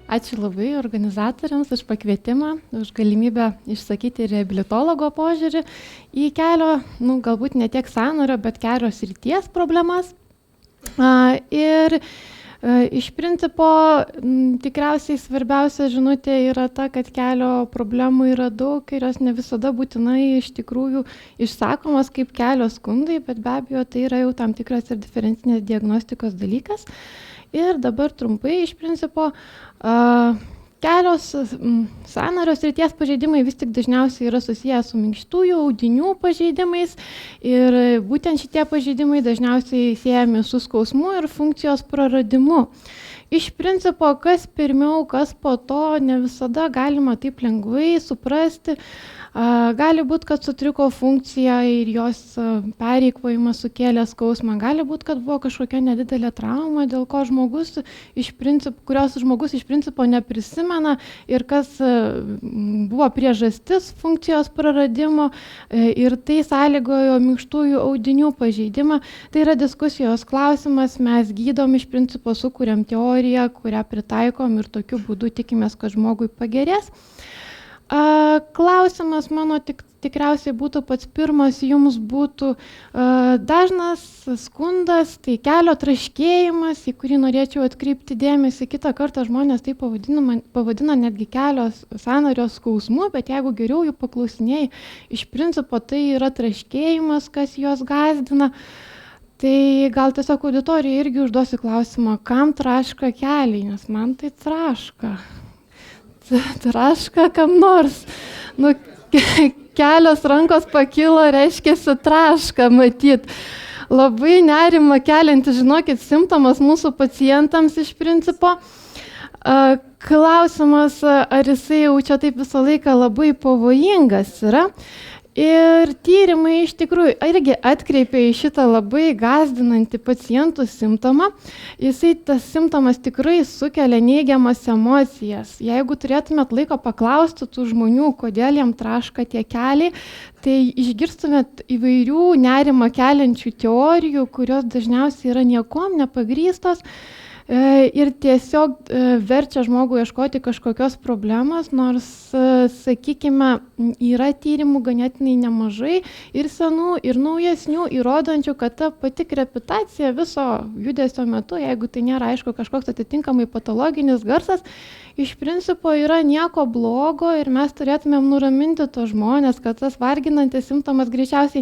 Ačiū labai organizatoriams už pakvietimą, už galimybę išsakyti reabilitologo požiūrį į kelio, galbūt ne tiek sąnario, bet kelio srities problemas. Ir iš principo tikriausiai svarbiausia žinutė yra ta, kad kelio problemų yra daug ir jos ne visada būtinai iš tikrųjų išsakomos kaip kelio skundai, bet be abejo tai yra jau tam tikras ir diferencinės diagnostikos dalykas. Ir dabar trumpai iš principo kelios sąnario srities pažeidimai vis tik dažniausiai yra susiję su minkštųjų audinių pažeidimais ir būtent šitie pažeidimai dažniausiai siejami su skausmu ir funkcijos praradimu. Iš principo, kas pirmiau, kas po to, ne visada galima taip lengvai suprasti. Gali būti, kad sutriko funkcija ir jos pereikvojimas sukėlė skausmą. Gali būti, kad buvo kažkokia nedidelė trauma, dėl ko kurios žmogus iš principo neprisimena ir kas buvo priežastis funkcijos praradimo ir tai sąlygojo minkštųjų audinių pažeidimą. Tai yra diskusijos klausimas, mes gydom iš principo, sukūrėm teoriją, kurią pritaikom ir tokiu būdu tikimės, kad žmogui pagerės. Klausimas mano tikriausiai būtų pats pirmas, jums būtų dažnas skundas, tai kelio traškėjimas, į kurį norėčiau atkreipti dėmesį. Kitą kartą žmonės tai pavadina netgi kelio sąnario skausmu, bet jeigu geriau jų paklausinėjai, iš principo tai yra traškėjimas, kas juos gąsdina. Tai gal tiesiog auditorija irgi užduosiu klausimą, kam traška keliai, nes man tai traška. Traška kam nors. Kelios rankos pakilo, reiškiasi traška matyt. Labai nerima keliantis, žinokit, simptomas mūsų pacientams iš principo. Klausimas, ar jisai jau čia taip visą laiką labai pavojingas yra. Ir tyrimai iš tikrųjų irgi atkreipia į šitą labai gąsdinantį pacientų simptomą. Tas simptomas tikrai sukelia neigiamas emocijas. Jeigu turėtumėt laiko paklausti tų žmonių, kodėl jiem traška tie keliai, tai išgirstumėt įvairių nerimą keliančių teorijų, kurios dažniausiai yra niekuom nepagrįstos. Ir tiesiog verčia žmogų ieškoti kažkokios problemos, nors, sakykime, yra tyrimų ganėtinai nemažai ir senų, ir naujesnių, įrodančių, kad ta pati krepitacija viso judesio metu, jeigu tai nėra, aišku, kažkoks atitinkamai patologinis garsas, iš principo yra nieko blogo ir mes turėtumėm nuraminti tos žmonės, kad tas varginantis simptomas greičiausiai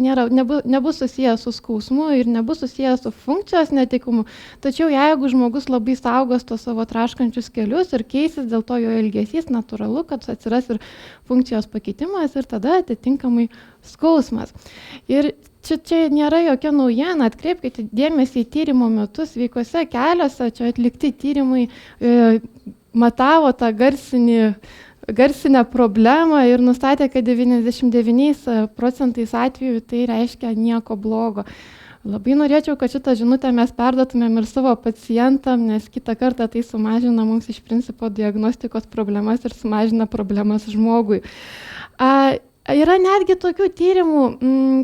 nebus susijęs su skausmu ir nebus susijęs su funkcijos netikumu. Tačiau jeigu žmogus labai saugos tos savo traškančius kelius ir keisis dėl to jo elgesys, natūralu, kad atsiras ir funkcijos pakeitimas ir tada atitinkamai skausmas. Ir čia nėra jokia naujiena, atkreipkite dėmesį į tyrimo metus sveikose keliuose, čia atlikti tyrimai matavo tą garsinę problemą ir nustatė, kad 99% atvejų tai reiškia nieko blogo. Labai norėčiau, kad šitą žinutę mes perduotumėm ir savo pacientam, nes kitą kartą tai sumažina mums iš principo diagnostikos problemas ir sumažina problemas žmogui. Yra netgi tokių tyrimų,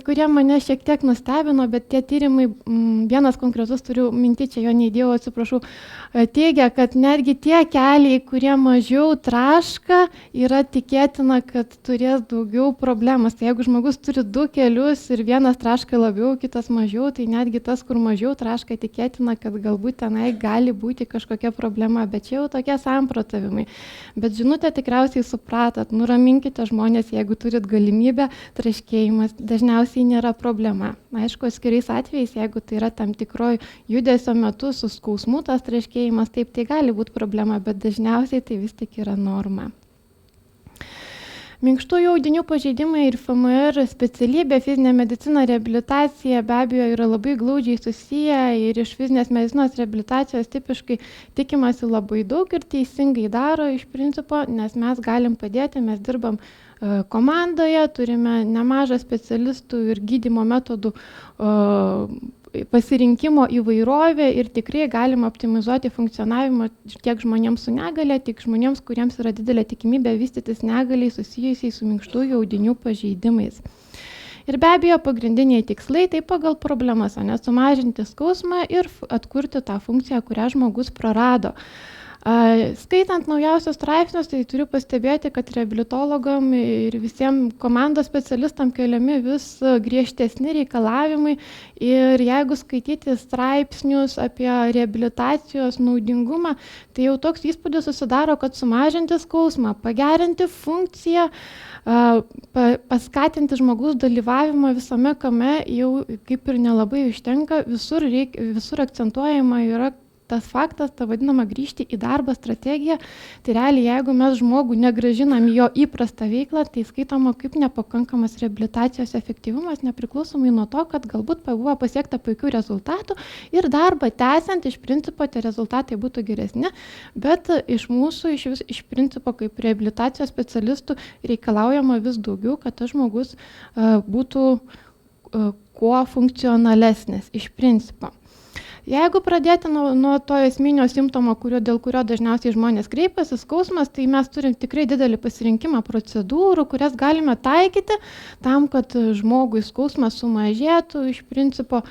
kurie mane šiek tiek nustebino, bet tie tyrimai, vienas konkretus turiu minti, čia jo neįdėjau, atsiprašau, teigia, kad netgi tie keliai, kurie mažiau traška, yra tikėtina, kad turės daugiau problemas. Tai jeigu žmogus turi du kelius ir vienas traška labiau, kitas mažiau, tai netgi tas, kur mažiau traška, tikėtina, kad galbūt tenai gali būti kažkokia problema, bet čia jau tokie samprotavimai. Bet žinutę tikriausiai supratot, nuraminkite žmonės, jeigu turit galimybę, traškėjimas dažniausiai nėra problema. Aišku, atskiriais atvejais, jeigu tai yra tam tikroj judesio metu su skausmu, tas traškėjimas, taip, tai gali būti problema, bet dažniausiai tai vis tik yra norma. Minkštųjų audinių pažeidimai ir FMR specialybė, fizinė medicina, reabilitacija be abejo yra labai glaudžiai susiję ir iš fizinės medicinos reabilitacijos tipiškai tikimasi labai daug ir teisingai daro iš principo, nes mes galim padėti, mes dirbam komandoje, turime nemažą specialistų ir gydymo metodų pasirinkimo įvairovė ir tikrai galima optimizuoti funkcionavimą tiek žmonėms su negale, tiek žmonėms, kuriems yra didelė tikimybė vystytis negaliai susijusiai su minkštųjų audinių pažeidimais. Ir be abejo, pagrindiniai tikslai tai pagal problemas, o ne sumažinti skausmą ir atkurti tą funkciją, kurią žmogus prarado. Skaitant naujausius straipsnius, tai turiu pastebėti, kad reabilitologam ir visiems komandos specialistam keliami vis griežtesni reikalavimai ir jeigu skaityti straipsnius apie reabilitacijos naudingumą, tai jau toks įspūdis susidaro, kad sumažinti skausmą, pagerinti funkciją, paskatinti žmogaus dalyvavimą visame kame jau kaip ir nelabai užtenka, visur akcentuojama yra tas faktas, ta vadinama grįžti į darbą strategija, tai realiai jeigu mes žmogų negrąžinam jo įprastą veiklą, tai skaitoma kaip nepakankamas reabilitacijos efektyvumas, nepriklausomai nuo to, kad galbūt buvo pasiekta puikių rezultatų ir darbą tęsiant iš principo tie rezultatai būtų geresni, bet iš mūsų, iš principo kaip reabilitacijos specialistų reikalaujama vis daugiau, kad tas žmogus būtų kuo funkcionalesnis iš principo. Jeigu pradėti nuo to esminio simptomo, dėl kurio dažniausiai žmonės kreipiasi, skausmas, tai mes turim tikrai didelį pasirinkimą procedūrų, kurias galime taikyti tam, kad žmogui skausmas sumažėtų. Iš principo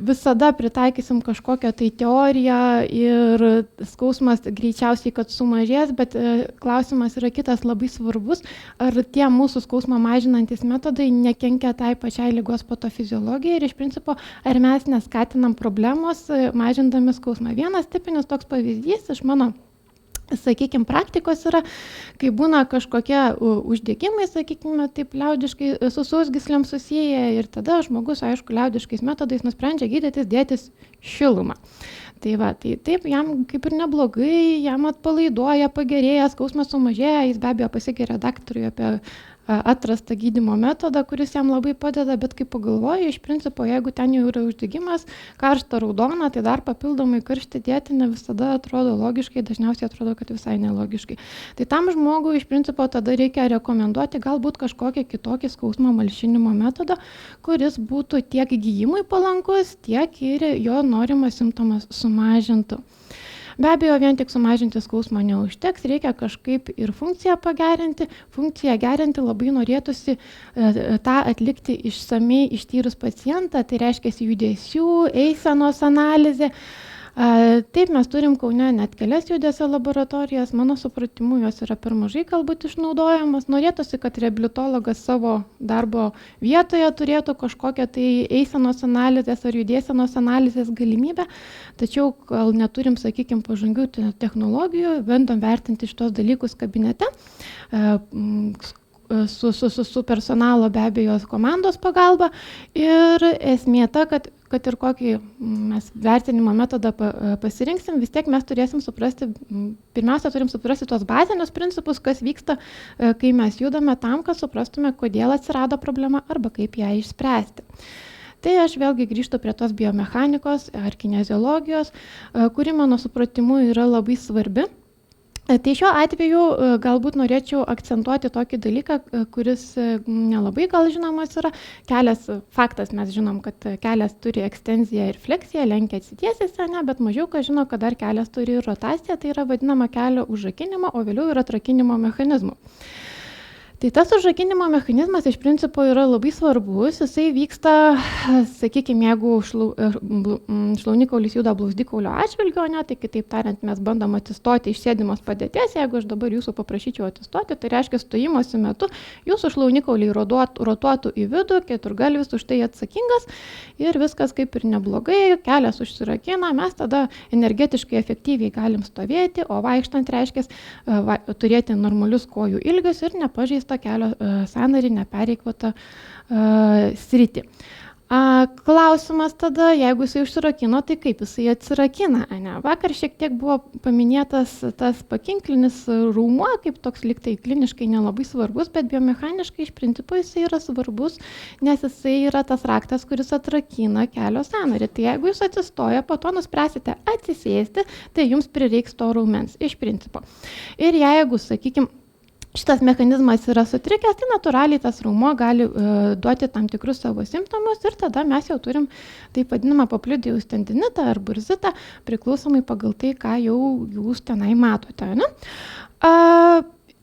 visada pritaikysim kažkokią tai teoriją ir skausmas greičiausiai, kad sumažės, bet klausimas yra kitas labai svarbus, ar tie mūsų skausmą mažinantis metodai nekenkia tai pačiai ligos patofiziologijai ir iš principo, ar mes neskatinam problemos mažindami skausmą. Vienas tipinis toks pavyzdys iš mano sakykime, praktikos yra, kai būna kažkokie uždegimai, sakykime, taip liaudiškai su sausgyslėm susiję ir tada žmogus, aišku, liaudiškais metodais nusprendžia gydytis, dėtis šilumą. Tai va, tai taip jam kaip ir neblogai, jam atpalaiduoja, pagerėja, skausmas sumažėja, jis be abejo pasigeria daktarui apie atrastą gydymo metodą, kuris jam labai padeda, bet kai pagalvoju, iš principo, jeigu ten jau yra uždegimas, karšta raudona, tai dar papildomai karštį dėti ne visada atrodo logiškai, dažniausiai atrodo, kad visai nelogiškai. Tai tam žmogui iš principo tada reikia rekomenduoti galbūt kažkokį kitokį skausmo malšinimo metodą, kuris būtų tiek gijimui palankus, tiek ir jo norimas simptomas sumažintų. Be abejo, vien tik sumažinti skausmą neužteks, reikia kažkaip ir funkciją pagerinti. Funkciją gerinti labai norėtųsi tą atlikti išsamei ištyrus pacientą, tai reiškia judesių, eisenos analizė. Taip, mes turim Kaune net kelias judesio laboratorijas, mano supratimu, jos yra per mažai galbūt išnaudojamas. Norėtųsi, kad reabilitologas savo darbo vietoje turėtų kažkokią tai eisenos analizės ar judėsenos analizės galimybę, tačiau gal neturim, sakykime, pažangių technologijų, bandom vertinti šitos dalykus kabinete, su personalo be abejo komandos pagalba ir esmė ta, kad ir kokį mes vertinimo metodą pasirinksim, vis tiek mes turėsim suprasti, pirmiausia turim suprasti tos bazinius principus, kas vyksta, kai mes judame tam, kad suprastume, kodėl atsirado problema arba kaip ją išspręsti. Tai aš vėlgi grįžtu prie tos biomechanikos ar kineziologijos, kuri mano supratimu yra labai svarbi. Tai šiuo atveju galbūt norėčiau akcentuoti tokį dalyką, kuris nelabai gal žinomas yra. Kelias, faktas mes žinom, kad kelias turi ekstenziją ir fleksiją, lenkia atsitiesęs, bet mažiau kas žino, kad dar kelias turi ir rotaciją, tai yra vadinama kelio užrakinimo, o vėliau ir atrakinimo mechanizmu. Tai tas užrakinimo mechanizmas iš principo yra labai svarbus, jisai vyksta, sakykime, jeigu šlaunikaulis juda blauzdikaulio atžvilgiu, tai kitaip tariant, mes bandom atsistoti iš sėdimos padėties, jeigu aš dabar jūsų paprašyčiau atsistoti, tai reiškia stojimosi metu jūsų šlaunikauliai rotuotų į vidų, keturgalvis už tai atsakingas ir viskas kaip ir neblogai, kelias užsirakina, mes tada energetiškai efektyviai galim stovėti, o vaikštant reiškia turėti normalius kojų ilgius ir nepažeist kelio sąnarį, nepereikvotą sritį. Klausimas tada, jeigu jisai užsirakino, tai kaip jisai atsirakina? Vakar šiek tiek buvo paminėtas tas pakinklinis raumuo, kaip toks liktai kliniškai nelabai svarbus, bet biomechaniškai iš principo jisai yra svarbus, nes jisai yra tas raktas, kuris atrakina kelio sąnarį. Tai jeigu jūs atsistoja, po to nuspręsite atsisėsti, tai jums prireiks to raumens iš principo. Ir jeigu, sakykime, šitas mechanizmas yra sutrikęs, tai natūraliai tas raumuo gali duoti tam tikrus savo simptomus ir tada mes jau turim taip vadinamą popliteus tendinitą ar burzitą, priklausomai pagal tai, ką jau jūs tenai matote. Ne?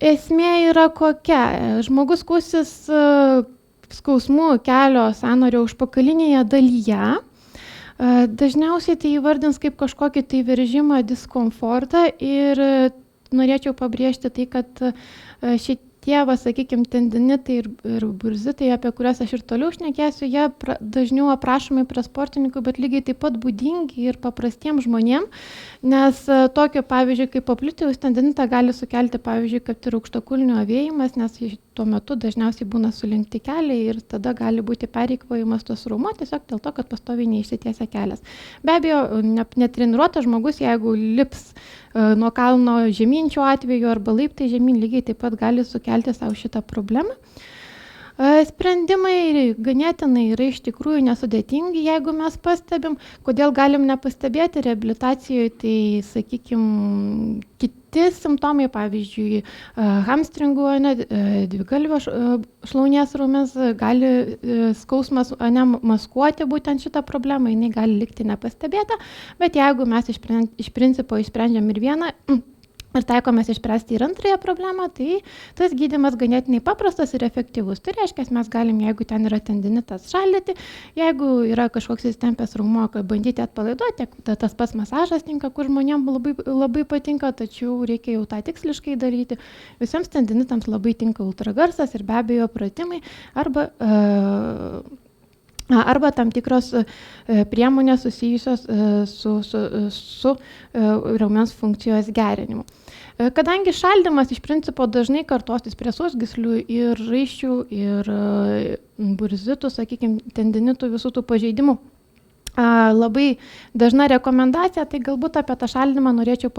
Esmė yra kokia? Žmogus skųsis skausmu kelio sąnario užpakalinėje dalyje, Dažniausiai tai įvardins kaip kažkokį tai veržimą, diskomfortą ir norėčiau pabrėžti tai, kad šitie, sakykime, tendinitai ir burzitai, apie kuriuos aš ir toliau šnekėsiu, jie dažniau aprašomi prie sportininkų, bet lygiai taip pat būdingi ir paprastiems žmonėms, nes tokio, pavyzdžiui, kaip popliteus tendinitą gali sukelti, pavyzdžiui, kad ir aukštakulnių avėjimas, nes tuo metu dažniausiai būna sulenkti keliai ir tada gali būti pereikvojimas tos raumuo tiesiog dėl to, kad pastoviai neišsitiesia kelias. Be abejo, netreniruotas žmogus, jeigu lips nuo kalno žemyn šiuo atveju arba laiptai žemyn, lygiai taip pat gali sukelti savo šitą problemą. Sprendimai ganėtinai yra iš tikrųjų nesudėtingi, jeigu mes pastebim. Kodėl galim nepastebėti reabilitacijoje, tai, sakykime, kiti simptomai, pavyzdžiui, hamstringų, dvigalvio šlaunies raumens, gali skausmas maskuoti būtent šitą problemą, jinai gali likti nepastebėta, bet jeigu mes iš principo išsprendžiam ir vieną, ir taikomės išspręsti ir antrąją problemą, tai tas gydymas ganėtinai paprastas ir efektyvus. Tai reiškia, mes galim, jeigu ten yra tendinitas, šaldyti, jeigu yra kažkoks įsitempęs raumuo, bandyti atpalaiduoti, tas pats masažas tinka, kur žmonėms labai patinka, tačiau reikia jau tą tiksliškai daryti. Visiems tendinitams labai tinka ultragarsas ir be abejo pratimai arba tam tikros priemonės susijusios su raumens funkcijos gerinimu. Kadangi šaldymas iš principo dažnai kartosis prie sausgyslių ir raiščių ir burzitų, sakykime, tendinitų, visų tų pažeidimų, labai dažna rekomendacija, tai galbūt apie tą šaldymą norėčiau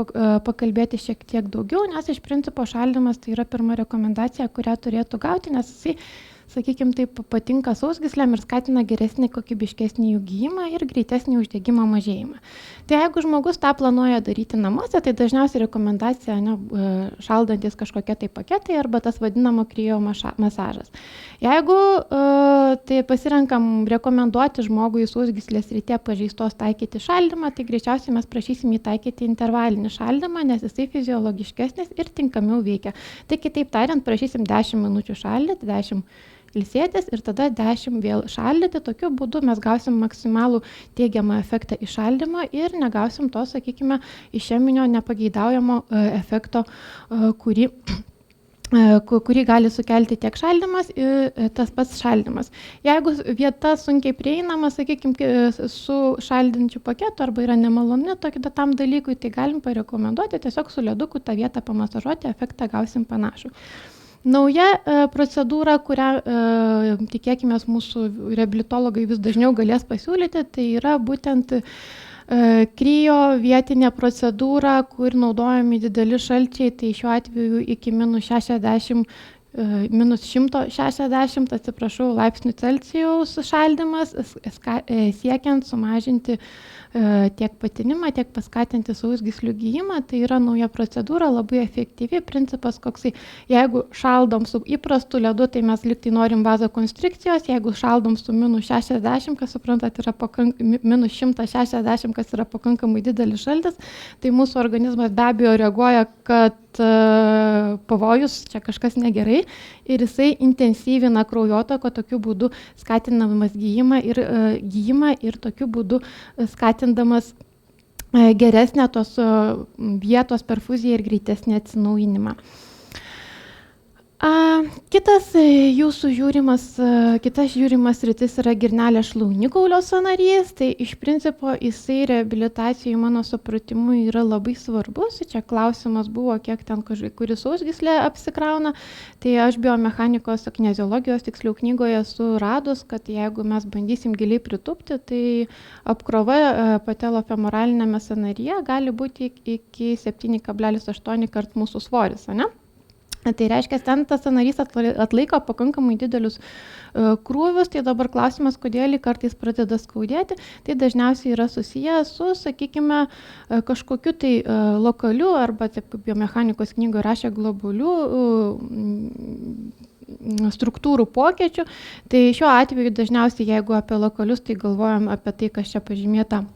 pakalbėti šiek tiek daugiau, nes iš principo šaldymas tai yra pirma rekomendacija, kurią turėtų gauti, nes jisai, sakykime, taip patinka sausgyslėm ir skatina geresnį, kokybiškesnį jų gijimą ir greitesnį uždegimo mažėjimą. Tai jeigu žmogus tą planuoja daryti namuose, tai dažniausiai rekomendacija šaldantis kažkokie tai paketai arba tas vadinamo kryo masažas. Jeigu tai pasirenkam rekomenduoti žmogui sausgyslės ryte pažeistos taikyti šaldymą, tai greičiausiai mes prašysim jį taikyti intervalinį šaldymą, nes jisai fiziologiškesnis ir tinkamiau veikia. Tai kitaip tariant, prašysim 10 minučių šaldyti, 10 ilsėtis ir tada 10 vėl šaldyti. Tokiu būdu mes gausim maksimalų teigiamą efektą iš šaldymo ir negausim to, sakykime, išeminio nepageidaujamo efekto, kurį gali sukelti tiek šaldymas ir tas pats šaldymas. Jeigu vieta sunkiai prieinama, sakykime, su šaldinčiu paketu arba yra nemaloni tam dalykui, tai galim parekomenduoti tiesiog su leduku tą vietą pamasažuoti, efektą gausim panašų. Nauja procedūra, kurią tikėkime mūsų reabilitologai vis dažniau galės pasiūlyti, tai yra būtent kryo vietinė procedūra, kur naudojami dideli šalčiai, tai šiuo atveju iki minus 160, laipsnių Celsijaus šaldymas, siekiant sumažinti tiek patinimą, tiek paskatinti sausgyslių gijimą. Tai yra nauja procedūra, labai efektyvi. Principas koksai, jeigu šaldom su įprastu ledu, tai mes liktai norim vazokonstrikcijos, jeigu šaldom su minus 60, kas suprantat, yra minus 160, kas yra pakankamai didelis šaltis, tai mūsų organizmas be abejo reaguoja, kad pavojus, čia kažkas negerai ir jisai intensyvina kraujotaką, tokiu būdu skatinamas gijimą ir tokiu būdu skatindamas geresnę tos vietos perfuziją ir greitesnį atsinaujinimą. Kitas žiūrimas sritis yra girnelės šlaunikaulio sąnarys, tai iš principo jisai reabilitacijai mano supratimu yra labai svarbus. Čia klausimas buvo, kiek ten kuri sausgyslė apsikrauna, tai aš biomechanikos kineziologijos tiksliau knygoje esu radus, kad jeigu mes bandysim giliai pritūpti, tai apkrova patelofemoralinėme sąnaryje gali būti iki 7,8 kart mūsų svoris, ne? Tai reiškia, ten tas sąnarys atlaiko pakankamai didelius krūvius, tai dabar klausimas, kodėl kartais pradeda skaudėti, tai dažniausiai yra susiję su, sakykime, kažkokiu tai lokaliu arba, taip kaip biomechanikos knygoje rašė, globaliu struktūrų pokyčių. Tai šiuo atveju dažniausiai, jeigu apie lokalius, tai galvojam apie tai, kas čia pažymėta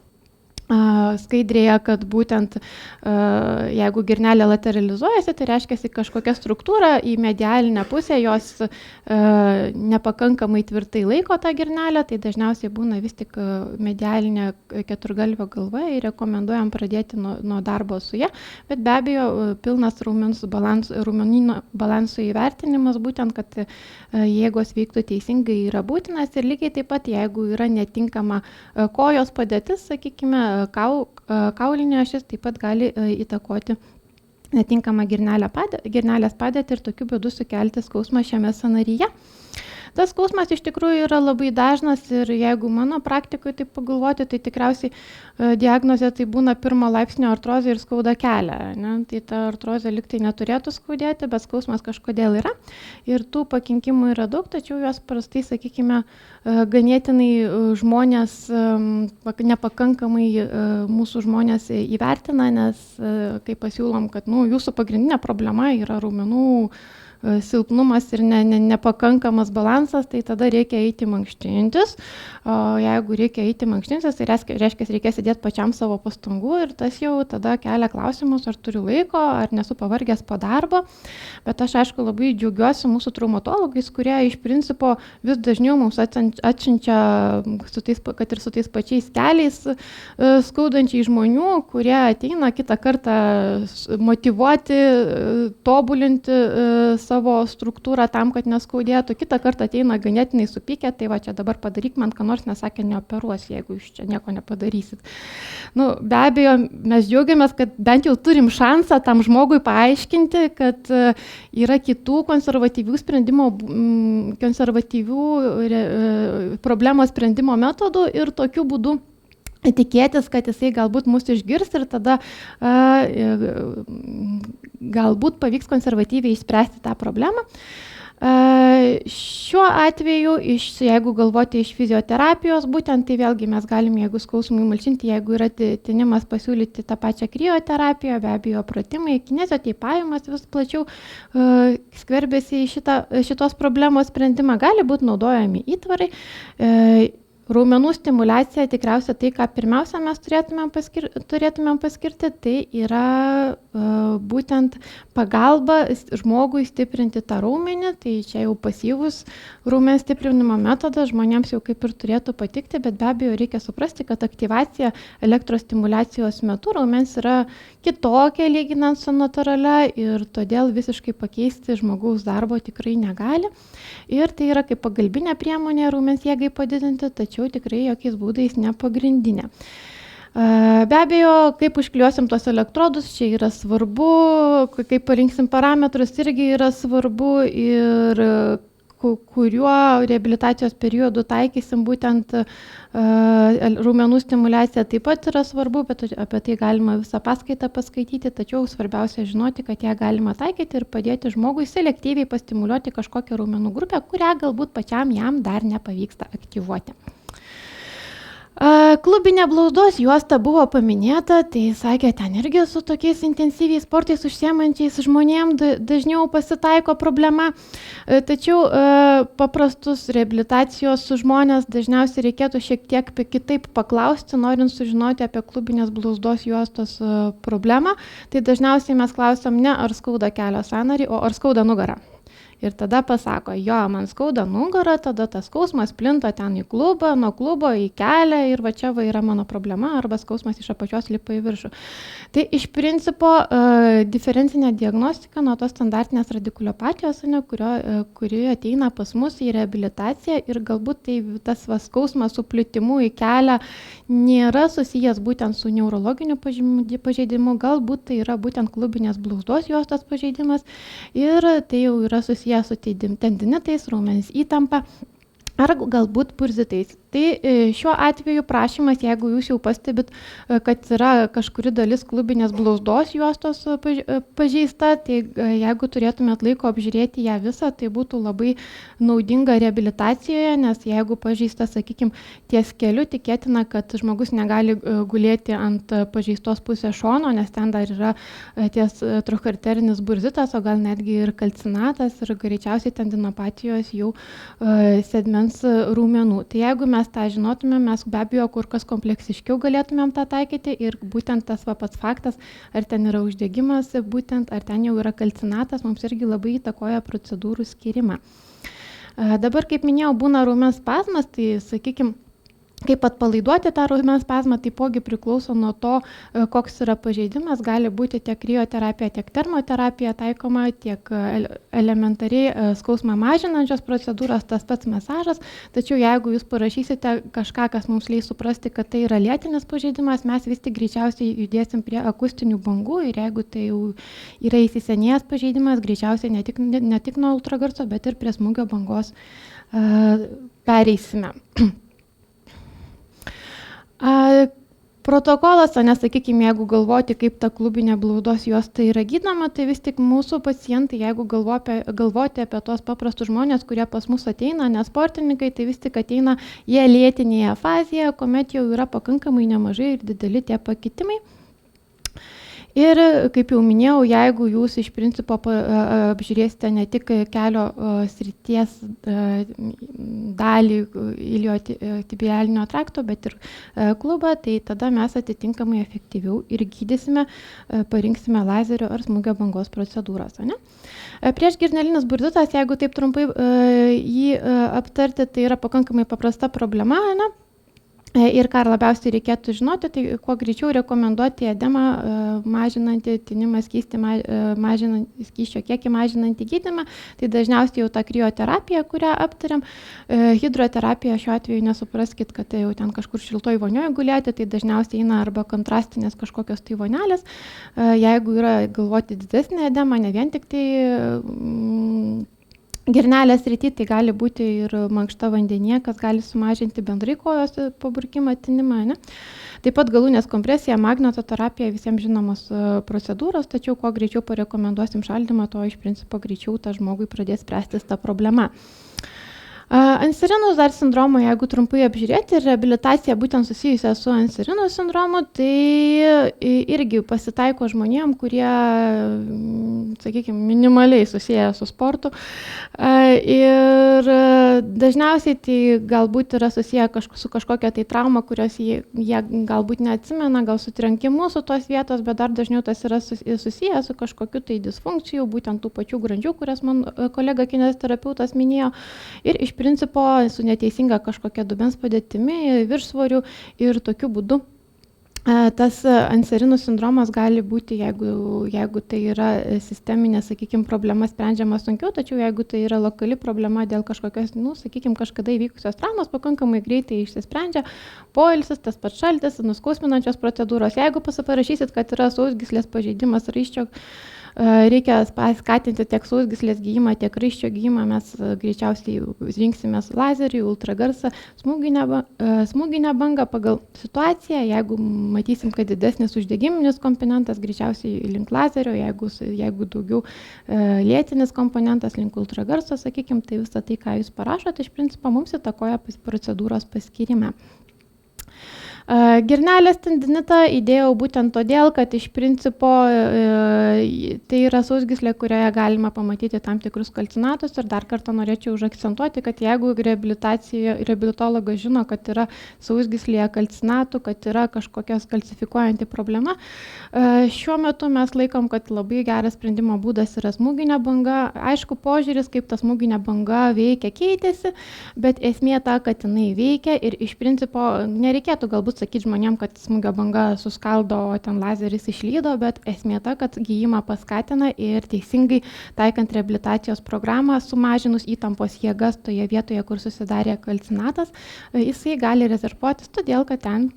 skaidrėje, kad būtent jeigu girnelė lateralizuojasi, tai reiškia kažkokia struktūra į medialinę pusę, jos nepakankamai tvirtai laiko tą girnelę, tai dažniausiai būna vis tik medialinė keturgalvio galva ir rekomenduojam pradėti nuo darbo su ja, bet be abejo pilnas raumenyno balanso įvertinimas, būtent, kad jėgos veiktų teisingai yra būtinas ir lygiai taip pat, jeigu yra netinkama kojos padėtis, sakykime, kaulinė ašis taip pat gali įtakoti netinkamą girnelės padėtį ir tokiu būdu sukelti skausmą šiame sąnaryje. Tas skausmas iš tikrųjų yra labai dažnas ir jeigu mano praktikoje taip pagalvoti, tai tikriausiai diagnozė tai būna pirmo laipsnio artrozė ir skauda kelią. Ne? Tai ta artrozė liktai neturėtų skaudėti, bet skausmas kažkodėl yra. Ir tų pakinkimų yra daug, tačiau juos prastai, sakykime, ganėtinai žmonės, nepakankamai mūsų žmonės įvertina, nes kai pasiūlom, kad jūsų pagrindinė problema yra raumenų silpnumas ir nepakankamas balansas, tai tada reikia eiti mankštintis. O jeigu reikia eiti mankštintis, tai reiškia, reikia sėdėti pačiam savo pastangų ir tas jau tada kelia klausimus, ar turiu laiko, ar nesu pavargęs po darbo. Bet aš aišku labai džiaugiuosi mūsų traumatologais, kurie iš principo vis dažniau mums atsiunčia, kad ir su tais pačiais keliais skaudančiai žmonių, kurie ateina kitą kartą motyvuoti, tobulinti savo struktūrą tam, kad neskaudėtų. Kitą kartą ateina ganėtinai supykę, tai va čia dabar padaryk man, ką nors, nesakė, neoperuos, jeigu jūs čia nieko nepadarysit. Be abejo, mes džiaugiamės, kad bent jau turim šansą tam žmogui paaiškinti, kad yra kitų konservatyvių problemos sprendimo metodų ir tokiu būdu tikėtis, kad jisai galbūt mus išgirs ir tada galbūt pavyks konservatyviai išspręsti tą problemą. Šiuo atveju, jeigu galvoti iš fizioterapijos, būtent tai vėlgi mes galime, jeigu skausmui malšinti, jeigu yra tinimas, pasiūlyti tą pačią krioterapiją, be abejo pratimai, kineziotepavimas vis plačiau skverbiasi į šitos problemos sprendimą, gali būti naudojami įtvarai. Raumenų stimuliacija tikriausiai tai, ką pirmiausia mes turėtumėm paskirti, tai yra būtent pagalba žmogui stiprinti tą raumenį, tai čia jau pasyvus raumens stiprinimo metodas žmonėms jau kaip ir turėtų patikti, bet be abejo reikia suprasti, kad aktyvacija elektrostimulacijos metu raumens yra kitokia lyginant su natūralia ir todėl visiškai pakeisti žmogaus darbo tikrai negali. Ir tai yra kaip pagalbinė priemonė raumens jėgai padidinti, tačiau tikrai jokiais būdais ne pagrindinė. Be abejo, kaip užkliuosim tos elektrodus, čia yra svarbu, kaip parinksim parametrus irgi yra svarbu ir kuriuo reabilitacijos periodu taikysim būtent raumenų stimuliaciją taip pat yra svarbu, bet apie tai galima visą paskaitą paskaityti, tačiau svarbiausia žinoti, kad ją galima taikyti ir padėti žmogui selektyviai pastimuliuoti kažkokią raumenų grupę, kurią galbūt pačiam jam dar nepavyksta aktyvuoti. Klubinė blauzdos juosta buvo paminėta, tai sakė, ten irgi su tokiais intensyviais sportais užsiemančiais žmonėm dažniau pasitaiko problema, tačiau paprastus reabilitacijos žmonės dažniausiai reikėtų šiek tiek kitaip paklausti, norint sužinoti apie klubinės blauzdos juostos problemą, tai dažniausiai mes klausom ne ar skauda kelio sąnarį, o ar skauda nugarą. Ir tada pasako, jo, man skauda nugarą, tada tas skausmas plinta ten į klubą, nuo klubo į kelią ir va čia va yra mano problema, arba skausmas iš apačios lipa į viršų. Tai iš principo diferencinė diagnostika nuo tos standartinės radikuliopatijos, kuri ateina pas mus į reabilitaciją ir galbūt tai tas va skausmas su plitimu į kelią nėra susijęs būtent su neurologiniu pažeidimu, galbūt tai yra būtent klubinės blauzdos juostos pažeidimas ir tai jau yra susijęs su tendinitais, raumens įtampa ar galbūt purzitais. Tai šiuo atveju prašymas, jeigu jūs jau pastebit, kad yra kažkuri dalis klubinės blauzdos juostos pažeista, tai jeigu turėtumėt laiko apžiūrėti ją visą, tai būtų labai naudinga reabilitacijoje, nes jeigu pažeista, sakykime, ties keliu, tikėtina, kad žmogus negali gulėti ant pažeistos pusės šono, nes ten dar yra ties trochoarterinis burzitas, o gal netgi ir kalcinatas ir greičiausiai tendinopatijos jau sėdmens raumenų. Tai jeigu mes mes tą žinotumėm, mes be abejo kur kas kompleksiškiau galėtumėm tą taikyti ir būtent tas pats faktas, ar ten yra uždegimas, būtent ar ten jau yra kalcinatas, mums irgi labai įtakoja procedūrų skirimą. Dabar, kaip minėjau, būna raumens spazmas, tai sakykime, kaip atpalaiduoti tą raumens spazmą, taipogi priklauso nuo to, koks yra pažeidimas, gali būti tiek krioterapija, tiek termoterapija taikoma, tiek elementariai skausmą mažinančios procedūros, tas pats masažas, tačiau jeigu jūs parašysite kažką, kas mums leis suprasti, kad tai yra lėtinis pažeidimas, mes vis tik greičiausiai judėsim prie akustinių bangų ir jeigu tai jau yra įsisenėjęs pažeidimas, greičiausiai ne tik nuo ultragarso, bet ir prie smūgio bangos pereisime. Protokolas, o nesakykime, jeigu galvoti, kaip ta klubinė blaudos juosta yra gydoma, tai vis tik mūsų pacientai, jeigu galvoti apie tos paprastus žmonės, kurie pas mus ateina, ne sportininkai, tai vis tik ateina jie lėtinėje fazėje, kuomet jau yra pakankamai nemažai ir dideli tie pakitimai. Ir, kaip jau minėjau, jeigu jūs iš principo apžiūrėsite ne tik kelio srities dalį iliotibialinio trakto, bet ir klubą, tai tada mes atitinkamai efektyviau ir gydysime, parinksime lazerio ar smūgio bangos procedūros. Prieš girnelinis burditas, jeigu taip trumpai jį aptarti, tai yra pakankamai paprasta problema, ir ką labiausiai reikėtų žinoti, tai kuo greičiau rekomenduoti edemą mažinantį, tinimą skystį, skysčio kiekį mažinantį gydymą, tai dažniausiai jau ta krioterapiją, kurią aptariam. Hidroterapija šiuo atveju nesupraskit, kad tai jau ten kažkur šiltoj vonioje gulėti, tai dažniausiai eina arba kontrastinės kažkokios tai vonelės. Jeigu yra galvoti didesnė edema, ne vien tik tai girnelės srity, tai gali būti ir mankšta vandenyje, kas gali sumažinti bendrai kojos paburkimą, tinimą. Taip pat galūnės kompresija, magnetoterapija visiems žinomos procedūros, tačiau kuo greičiau parekomenduosim šaldymą, to iš principo greičiau tą žmogui pradės spręstis tą problemą. Anserinų dar sindromo, jeigu trumpai apžiūrėti, reabilitacija būtent susijusia su anserinų sindromu, tai irgi pasitaiko žmonėm, kurie, sakykime, minimaliai susiję su sportu. Ir dažniausiai tai galbūt yra susiję su kažkokia tai trauma, kurios jie galbūt neatsimena, gal su trenkimu su tos vietos, bet dar dažniau tas yra susiję su kažkokiu tai disfunkcijų, būtent tų pačių grandžių, kurias man kolega kineziterapeutas minėjo. Ir iš principo su neteisinga kažkokia dubens padėtimi, viršsvoriu ir tokiu būdu tas anserinų sindromas gali būti, jeigu tai yra sisteminė, sakykime, problema sprendžiama sunkiau, tačiau jeigu tai yra lokali problema dėl kažkokios, sakykime, kažkada įvykusios traumos, pakankamai greitai išsisprendžia, poilsis, tas pats šaltis, nuskausminančios procedūros. Jeigu pasiparašysit, kad yra sausgyslės pažeidimas raiščio, reikia skatinti tiek sausgyslės gijimą, tiek raiščio gijimą, mes greičiausiai rinksimės lazerį, ultragarsą, smūginę bangą pagal situaciją. Jeigu matysim, kad didesnis uždegiminis komponentas, greičiausiai link lazerio, jeigu daugiau lėtinis komponentas link ultragarso, sakykime, tai visą tai, ką jūs parašote, iš principo mums įtakoja procedūros paskyrime. Girnelės tendinitą įdėjau būtent todėl, kad iš principo tai yra sausgyslė, kurioje galima pamatyti tam tikrus kalcinatus ir dar kartą norėčiau užakcentuoti, kad jeigu reabilitologas žino, kad yra sausgyslėje kalcinatų, kad yra kažkokios kalcifikuojanti problema, šiuo metu mes laikom, kad labai geras sprendimo būdas yra smūginė banga. Aišku, požiūris, kaip ta smūginė banga veikia, keitėsi, bet esmė ta, kad jinai veikia ir iš principo nereikėtų galbūt sakyti žmonėm, kad smūgio banga suskaldo, o ten lazeris išlydo, bet esmė ta, kad gijimą paskatina ir teisingai taikant reabilitacijos programą, sumažinus įtampos jėgas toje vietoje, kur susidarė kalcinatas, jisai gali rezervuotis, todėl kad ten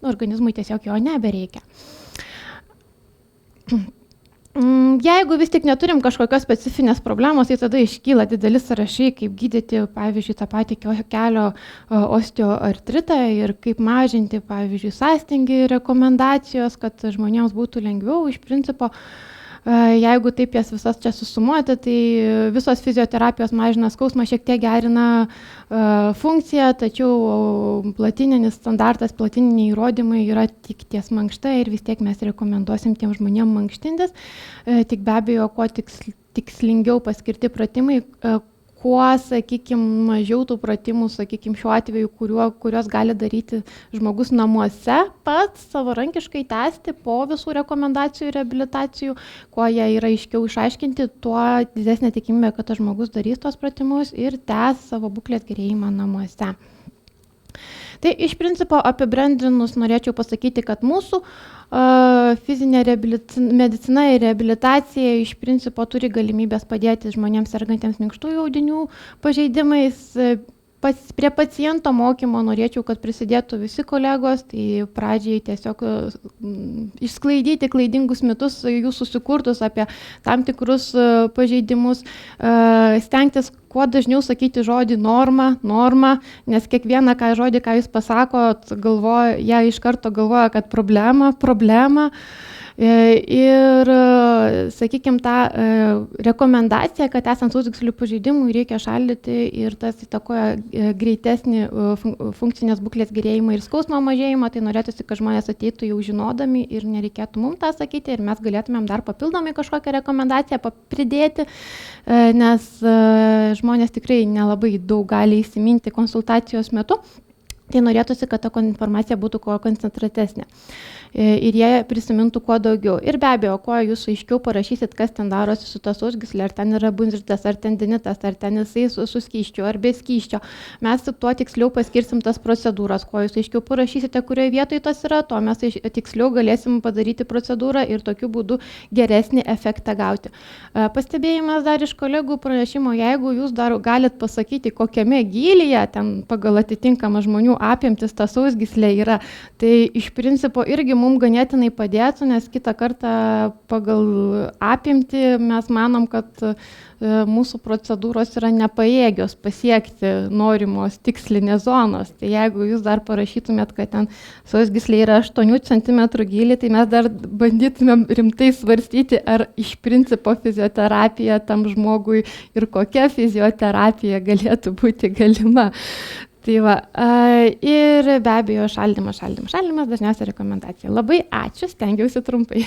organizmui tiesiog jo nebereikia. Jeigu vis tik neturim kažkokios specifinės problemos, tai tada iškyla dideli sąrašai, kaip gydyti, pavyzdžiui, tą patį kelio osteoartritą ir kaip mažinti, pavyzdžiui, sąstingį, rekomendacijos, kad žmonėms būtų lengviau. Iš principo, jeigu taip jas visas čia susumuoti, tai visos fizioterapijos mažina skausmą, šiek tiek gerina funkciją, tačiau platininis standartas, platininiai įrodymai yra tik ties mankšta ir vis tiek mes rekomenduosim tiem žmonėm mankštintis, tik be abejo, kuo tikslingiau paskirti pratimai, kuo, sakykime, mažiau tų pratimų, sakykime, šiuo atveju, kuriuos gali daryti žmogus namuose, pats savarankiškai tęsti po visų rekomendacijų ir reabilitacijų, kuo jie yra aiškiau išaiškinti, tuo didesnė tikimybė, kad tas žmogus darys tos pratimus ir tęs savo būklės gerėjimą namuose. Tai iš principo apibendrinus norėčiau pasakyti, kad mūsų fizinė medicina ir reabilitacija iš principo turi galimybės padėti žmonėms sergantiems minkštųjų audinių pažeidimais. Prie paciento mokymo norėčiau, kad prisidėtų visi kolegos, tai pradžiai tiesiog išsklaidyti klaidingus mitus, jų susikurtus apie tam tikrus pažeidimus, stengtis kuo dažniau sakyti žodį norma, nes kiekvieną žodį, ką jūs pasakot, jie iš karto galvoja, kad problema. Ir, sakykime, tą rekomendaciją, kad esant sausgyslių pažeidimui reikia šaldyti ir tas įtakoja greitesnį funkcinės būklės gerėjimą ir skausmo mažėjimą, tai norėtųsi, kad žmonės ateitų jau žinodami ir nereikėtų mums tą sakyti ir mes galėtumėm dar papildomai kažkokią rekomendaciją pridėti, nes žmonės tikrai nelabai daug gali įsiminti konsultacijos metu. Tai norėtųsi, kad ta informacija būtų kuo koncentratesnė ir jie prisimintų kuo daugiau. Ir be abejo, kuo jūs aiškiau parašysit, kas ten darosi su tas sausgyslė, ar ten yra bunzritas, ar tendinitas, ar ten jisai su skysčiu, ar be skysčio. Mes tuo tiksliau paskirsim tas procedūras. Kuo jūs aiškiau parašysite, kurioje vietoje tas yra, tuo mes tiksliau galėsim padaryti procedūrą ir tokiu būdu geresnį efektą gauti. Pastebėjimas dar iš kolegų pranešimo, jeigu jūs dar galit pasakyti, kokiame gylyje ten pagal atitinkamą žmonių apimtis ta sausgyslė yra, tai iš principo irgi mums ganėtinai padėtų, nes kitą kartą pagal apimtį mes manom, kad mūsų procedūros yra nepajėgios pasiekti norimos tikslinės zonos. Tai jeigu jūs dar parašytumėt, kad ten sausgyslė yra 8 cm gylį, tai mes dar bandytumėm rimtai svarstyti, ar iš principo fizioterapija tam žmogui ir kokia fizioterapija galėtų būti galima. Tai va, ir be abejo šaldymas dažniausiai rekomendacija. Labai ačiū, stengiausi trumpai.